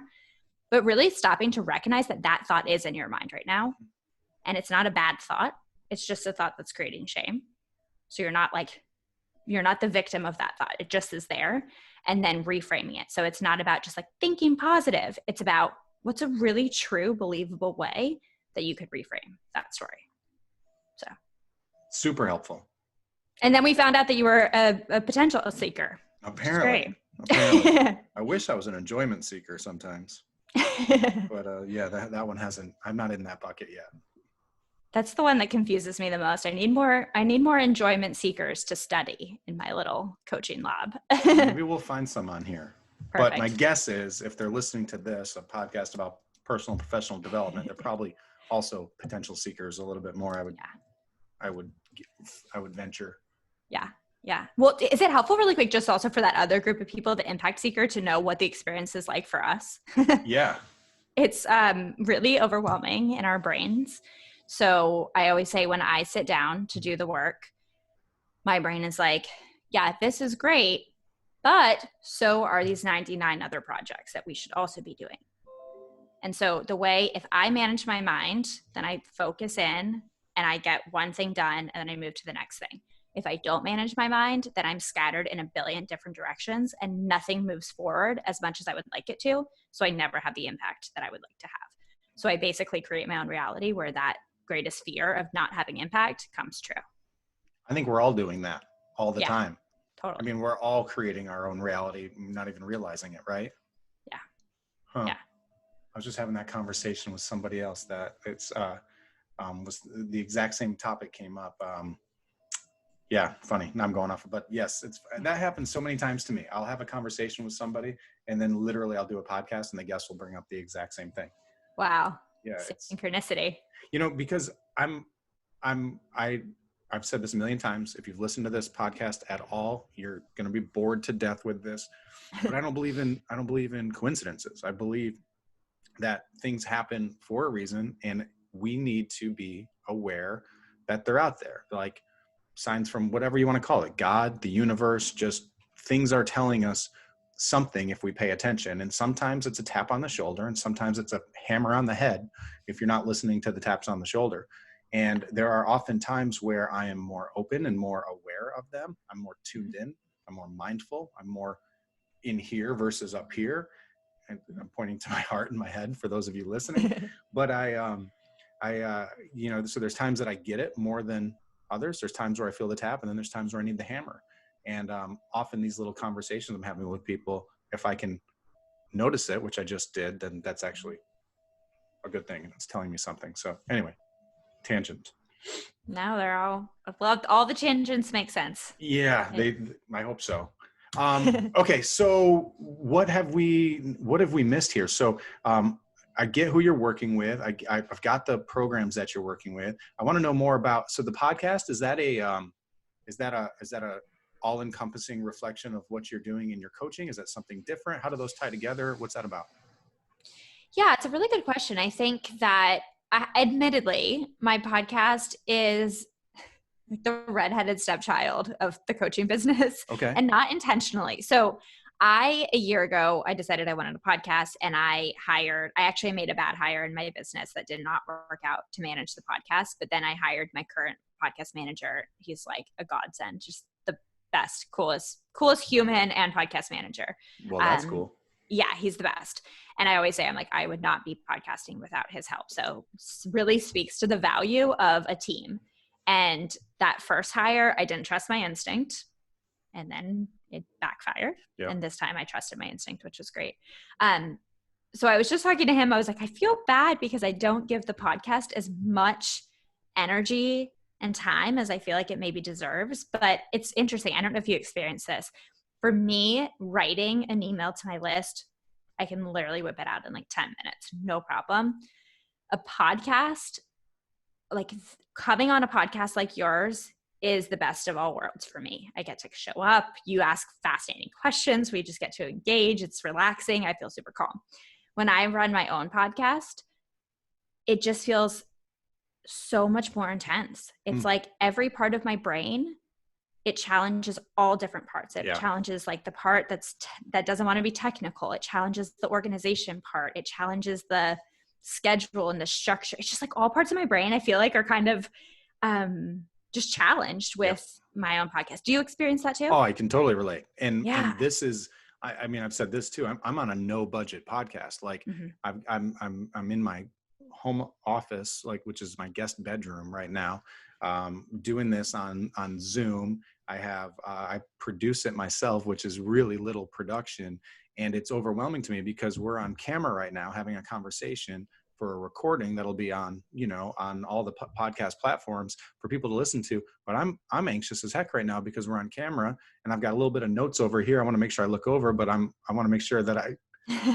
But really stopping to recognize that that thought is in your mind right now. And it's not a bad thought. It's just a thought that's creating shame. So you're not the victim of that thought. It just is there. And then reframing it. So it's not about just like thinking positive. It's about what's a really true, believable way that you could reframe that story. So super helpful. And then we found out that you were a potential seeker. Apparently. I wish I was an enjoyment seeker sometimes. But that one hasn't, I'm not in that bucket yet. That's the one that confuses me the most. I need more enjoyment seekers to study in my little coaching lab. Maybe we'll find some on here. Perfect. But my guess is if they're listening to this, a podcast about personal and professional development, they're probably also potential seekers a little bit more. I would venture. Yeah. Yeah. Well, is it helpful really quick just also for that other group of people, the impact seeker, to know what the experience is like for us? Yeah. It's really overwhelming in our brains. So I always say when I sit down to do the work, my brain is like, yeah, this is great, but so are these 99 other projects that we should also be doing. And so the way, if I manage my mind, then I focus in and I get one thing done and then I move to the next thing. If I don't manage my mind, then I'm scattered in a billion different directions and nothing moves forward as much as I would like it to. So I never have the impact that I would like to have. So I basically create my own reality where that greatest fear of not having impact comes true. I think we're all doing that all the time. Totally. I mean, we're all creating our own reality, not even realizing it, right? Yeah. Huh. Yeah. I was just having that conversation with somebody else that it's was the exact same topic came up. Yeah, funny. Now I'm going off, but yes, that happens so many times to me. I'll have a conversation with somebody and then literally I'll do a podcast and the guest will bring up the exact same thing. Wow. Yeah. Synchronicity. Because I've said this a million times. If you've listened to this podcast at all, you're going to be bored to death with this, but I don't believe in coincidences. I believe that things happen for a reason and we need to be aware that they're out there. Like signs from whatever you want to call it, God, the universe, just things are telling us something if we pay attention. And sometimes it's a tap on the shoulder and sometimes it's a hammer on the head if you're not listening to the taps on the shoulder. And there are often times where I am more open and more aware of them. I'm more tuned in. I'm more mindful. I'm more in here versus up here. And I'm pointing to my heart and my head for those of you listening. But so there's times that I get it more than others. There's times where I feel the tap and then there's times where I need the hammer. And often these little conversations I'm having with people, if I can notice it, which I just did, then that's actually a good thing. And it's telling me something. So anyway, tangent. Now they're all the tangents make sense. Yeah, I hope so. Okay. So what have we missed here? So I get who you're working with. I've got the programs that you're working with. I want to know more about, so the podcast, is that a all-encompassing reflection of what you're doing in your coaching? Is that something different? How do those tie together? What's that about? Yeah, it's a really good question. I think that admittedly, my podcast is the redheaded stepchild of the coaching business. Okay. And not intentionally. So a year ago, I decided I wanted a podcast and I actually made a bad hire in my business that did not work out to manage the podcast. But then I hired my current podcast manager. He's like a godsend, just the best, coolest human and podcast manager. Well, that's cool. Yeah, he's the best. And I always say, I'm like, I would not be podcasting without his help. So really speaks to the value of a team. And that first hire, I didn't trust my instinct. And then it backfired. Yep. And this time I trusted my instinct, which was great. So I was just talking to him. I was like, I feel bad because I don't give the podcast as much energy and time as I feel like it maybe deserves. But it's interesting. I don't know if you experienced this. For me, writing an email to my list, I can literally whip it out in like 10 minutes, no problem. A podcast, like coming on a podcast like yours is the best of all worlds for me. I get to show up, you ask fascinating questions, we just get to engage, it's relaxing, I feel super calm. When I run my own podcast, it just feels so much more intense. It's like every part of my brain, it challenges all different parts. It challenges like the part that doesn't want to be technical. It challenges the organization part. It challenges the schedule and the structure. It's just like all parts of my brain, I feel like, are kind of just challenged with my own podcast. Do you experience that too? Oh, I can totally relate. And this is, I mean, I've said this too. I'm on a no budget podcast. Like I'm in my home office, like, which is my guest bedroom right now, doing this on Zoom. I produce it myself, which is really little production. And it's overwhelming to me because we're on camera right now having a conversation for a recording that'll be on, on all the podcast platforms for people to listen to. But I'm anxious as heck right now because we're on camera and I've got a little bit of notes over here. I want to make sure I look over, but I want to make sure that I'm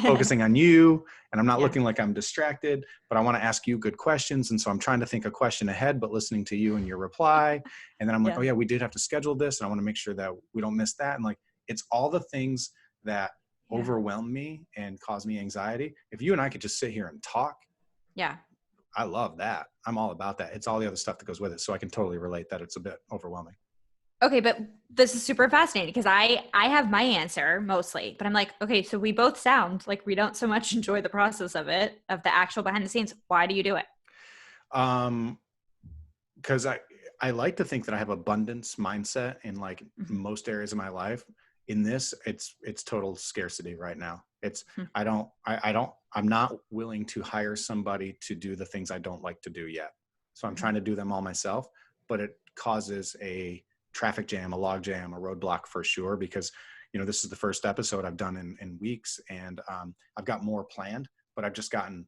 focusing on you and I'm not looking like I'm distracted, but I want to ask you good questions. And so I'm trying to think a question ahead, but listening to you and your reply. And then I'm like, oh yeah, we did have to schedule this. And I want to make sure that we don't miss that. And like, it's all the things that overwhelm me and cause me anxiety. If you and I could just sit here and talk. Yeah. I love that. I'm all about that. It's all the other stuff that goes with it. So I can totally relate that it's a bit overwhelming. Okay, but this is super fascinating because I have my answer mostly, but I'm like, okay, so we both sound like we don't so much enjoy the process of it, of the actual behind the scenes. Why do you do it? Because I like to think that I have abundance mindset in like most areas of my life. In this, it's total scarcity right now. I'm not willing to hire somebody to do the things I don't like to do yet. So I'm trying to do them all myself, but it causes a traffic jam, a log jam, a roadblock for sure, because, this is the first episode I've done in weeks, and I've got more planned, but I've just gotten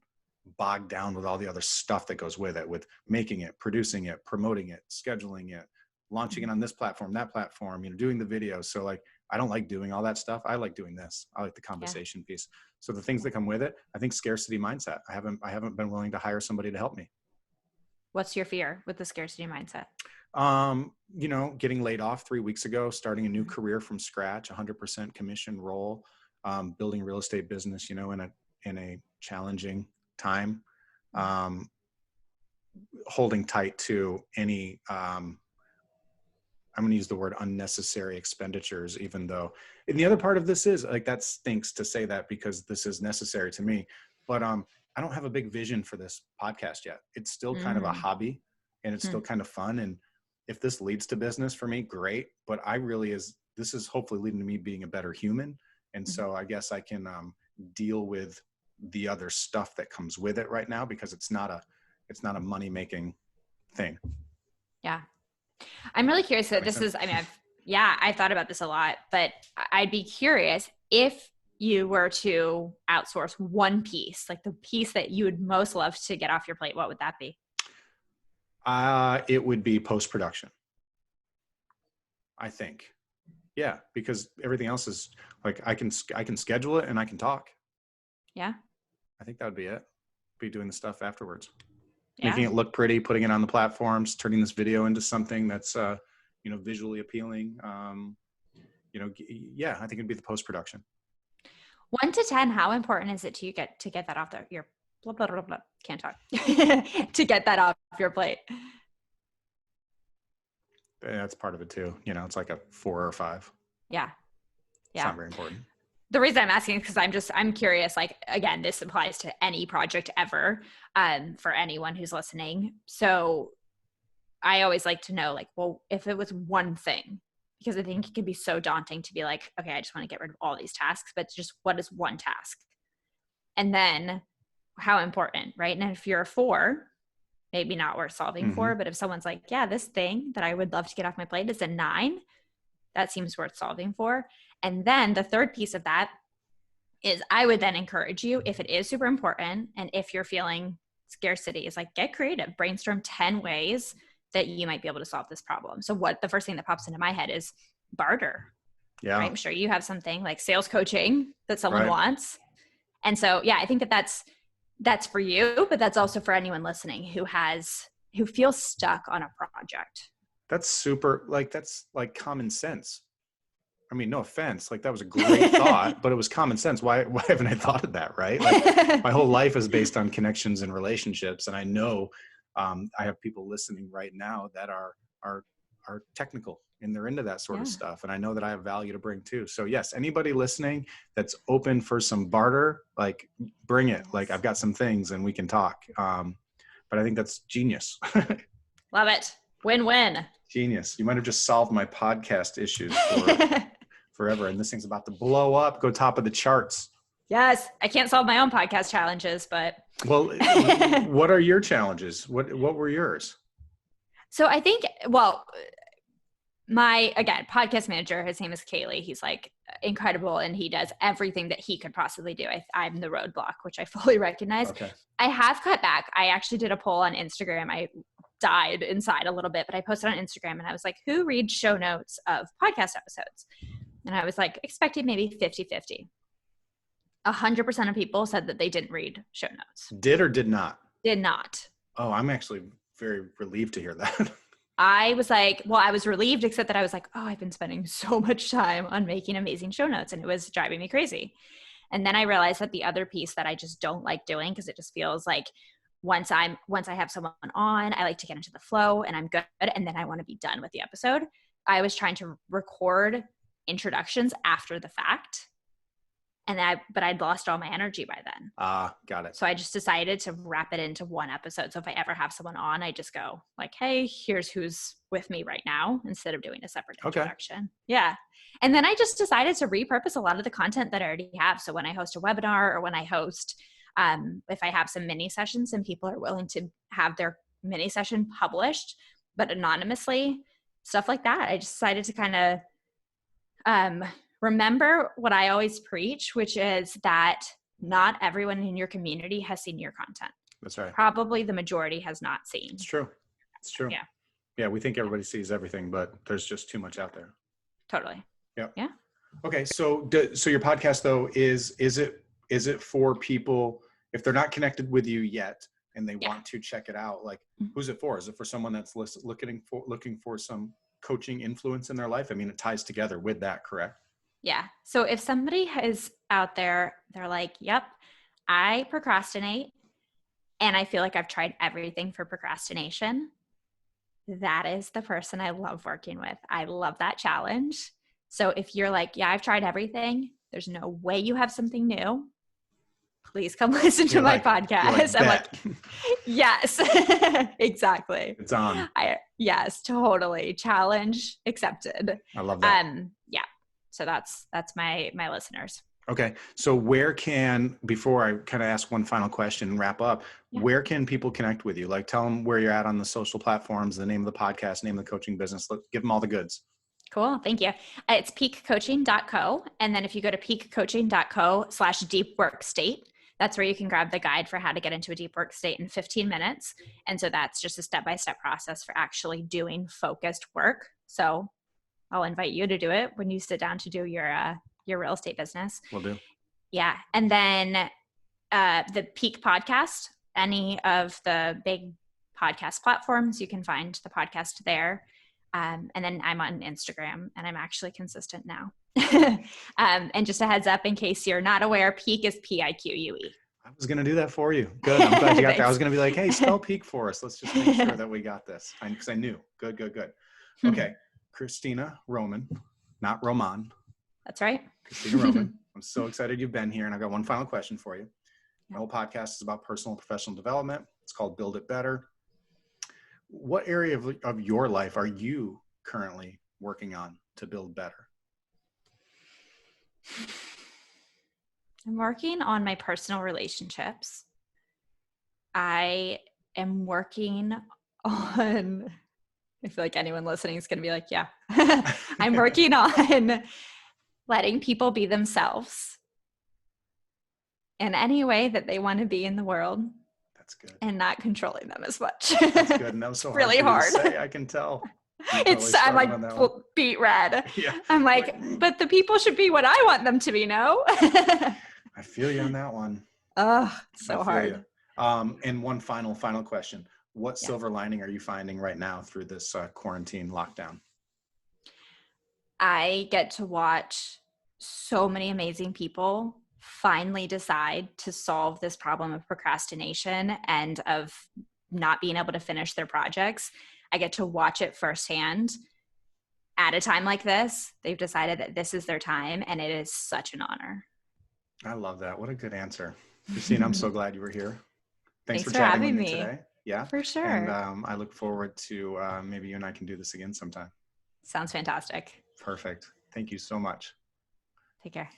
bogged down with all the other stuff that goes with it, with making it, producing it, promoting it, scheduling it, launching it on this platform, that platform, doing the videos. So like, I don't like doing all that stuff. I like doing this. I like the conversation piece. So the things that come with it, I think scarcity mindset. I haven't been willing to hire somebody to help me. What's your fear with the scarcity mindset? Getting laid off 3 weeks ago, starting a new career from scratch, 100% commission role, building real estate business, in a challenging time, holding tight to any, I'm going to use the word unnecessary expenditures, even though, and the other part of this is like, that stinks to say that because this is necessary to me, but, I don't have a big vision for this podcast yet. It's still kind of a hobby and it's still kind of fun. And if this leads to business for me, great. But this is hopefully leading to me being a better human. And so I guess I can deal with the other stuff that comes with it right now, because it's not a money-making thing. Yeah. I'm really curious. So this is, I've thought about this a lot, but I'd be curious if you were to outsource one piece, like the piece that you would most love to get off your plate, what would that be? It would be post-production, I think. Yeah, because everything else is like, I can schedule it and I can talk. Yeah. I think that would be it. Be doing the stuff afterwards. Yeah. Making it look pretty, putting it on the platforms, turning this video into something that's, visually appealing. I think it'd be the post-production. 1 to 10, how important is it to you to get that off your blah, blah, blah, blah, can't talk, to get that off your plate? That's part of it too. It's like a 4 or 5. Yeah. It's not very important. The reason I'm asking is because I'm curious, like, again, this applies to any project ever, for anyone who's listening. So I always like to know, like, well, if it was one thing, because I think it can be so daunting to be like, okay, I just want to get rid of all these tasks, but just what is one task? And then how important, right? And if you're a 4, maybe not worth solving for, but if someone's like, yeah, this thing that I would love to get off my plate is a 9, that seems worth solving for. And then the third piece of that is I would then encourage you, if it is super important, and if you're feeling scarcity, is like, get creative, brainstorm 10 ways that you might be able to solve this problem. So the first thing that pops into my head is barter. Yeah. right? I'm sure you have something like sales coaching that someone Right. wants. And so, yeah, I think that that's for you, but that's also for anyone listening who feels stuck on a project. That's super, like, that's like common sense. I mean, no offense, like that was a great thought, but it was common sense. Why haven't I thought of that? Right. Like my whole life is based on connections and relationships. And I know I have people listening right now that are technical and they're into that sort of stuff. And I know that I have value to bring too. So yes, anybody listening that's open for some barter, like bring it. Like I've got some things and we can talk. But I think that's genius. Love it. Win-win. Genius. You might have just solved my podcast issues for forever. And this thing's about to blow up, go top of the charts. Yes. I can't solve my own podcast challenges, but. Well, what are your challenges? What were yours? So I think, well, my, again, podcast manager, his name is Kaylee. He's like incredible. And he does everything that he could possibly do. I'm the roadblock, which I fully recognize. Okay. I have cut back. I actually did a poll on Instagram. I died inside a little bit, but I posted on Instagram and I was like, who reads show notes of podcast episodes? And I was like, expecting maybe 50-50. 100% of people said that they didn't read show notes. Did or did not? Did not. Oh, I'm actually very relieved to hear that. I was like, well, I was relieved, except that I was like, oh, I've been spending so much time on making amazing show notes and it was driving me crazy. And then I realized that the other piece that I just don't like doing, because it just feels like once I have someone on, I like to get into the flow and I'm good. And then I want to be done with the episode. I was trying to record introductions after the fact. But I'd lost all my energy by then. Got it. So I just decided to wrap it into one episode. So if I ever have someone on, I just go like, hey, here's who's with me right now, instead of doing a separate introduction. Okay. Yeah. And then I just decided to repurpose a lot of the content that I already have. So when I host a webinar or when I host, if I have some mini sessions and people are willing to have their mini session published, but anonymously, stuff like that, I just decided to kind of, remember what I always preach, which is that not everyone in your community has seen your content. That's right. Probably the majority has not seen. It's true. It's true. Yeah. Yeah. We think everybody sees everything, but there's just too much out there. Totally. Yeah. Yeah. Okay. So your podcast though, is it for people, if they're not connected with you yet and they want to check it out, like who's it for? Is it for someone that's looking for some coaching influence in their life? I mean, it ties together with that, correct? Yeah. So if somebody is out there, they're like, yep, I procrastinate and I feel like I've tried everything for procrastination. That is the person I love working with. I love that challenge. So if you're like, yeah, I've tried everything, there's no way you have something new, please come listen to my podcast. I'm like, yes, exactly. It's on. Yes, totally. Challenge accepted. I love that. Yeah. So that's my listeners. Okay. So before I kind of ask one final question and wrap up, where can people connect with you? Like tell them where you're at on the social platforms, the name of the podcast, name of the coaching business. Give them all the goods. Cool. Thank you. It's peakcoaching.co. And then if you go to peakcoaching.co/deep work state, that's where you can grab the guide for how to get into a deep work state in 15 minutes. And so that's just a step-by-step process for actually doing focused work. So I'll invite you to do it when you sit down to do your real estate business. Will do. Yeah. And then the Peak Podcast, any of the big podcast platforms, you can find the podcast there. And then I'm on Instagram and I'm actually consistent now. And just a heads up in case you're not aware, Peak is PIQUE. I was going to do that for you. Good. I'm glad you got that. I was going to be like, hey, spell Peak for us. Let's just make sure that we got this. Because I knew. Good. Okay. Cristina Roman, not Roman. That's right. Cristina Roman. I'm so excited you've been here. And I've got one final question for you. My whole podcast is about personal and professional development. It's called Build It Better. What area of your life are you currently working on to build better? I'm working on my personal relationships. I am working on, I feel like anyone listening is going to be like, yeah, I'm working on letting people be themselves in any way that they want to be in the world. That's good. And not controlling them as much. That's good. And that was so really hard. To say, I can tell. Totally I'm like beet red. Yeah. I'm like, but the people should be what I want them to be, no? I feel you on that one. Oh, so hard. And one final question. What silver lining are you finding right now through this quarantine lockdown? I get to watch so many amazing people finally decide to solve this problem of procrastination and of not being able to finish their projects. I get to watch it firsthand. At a time like this, they've decided that this is their time, and it is such an honor. I love that. What a good answer. Cristina, I'm so glad you were here. Thanks for chatting with having me today. Yeah, for sure. And I look forward to maybe you and I can do this again sometime. Sounds fantastic. Perfect. Thank you so much. Take care.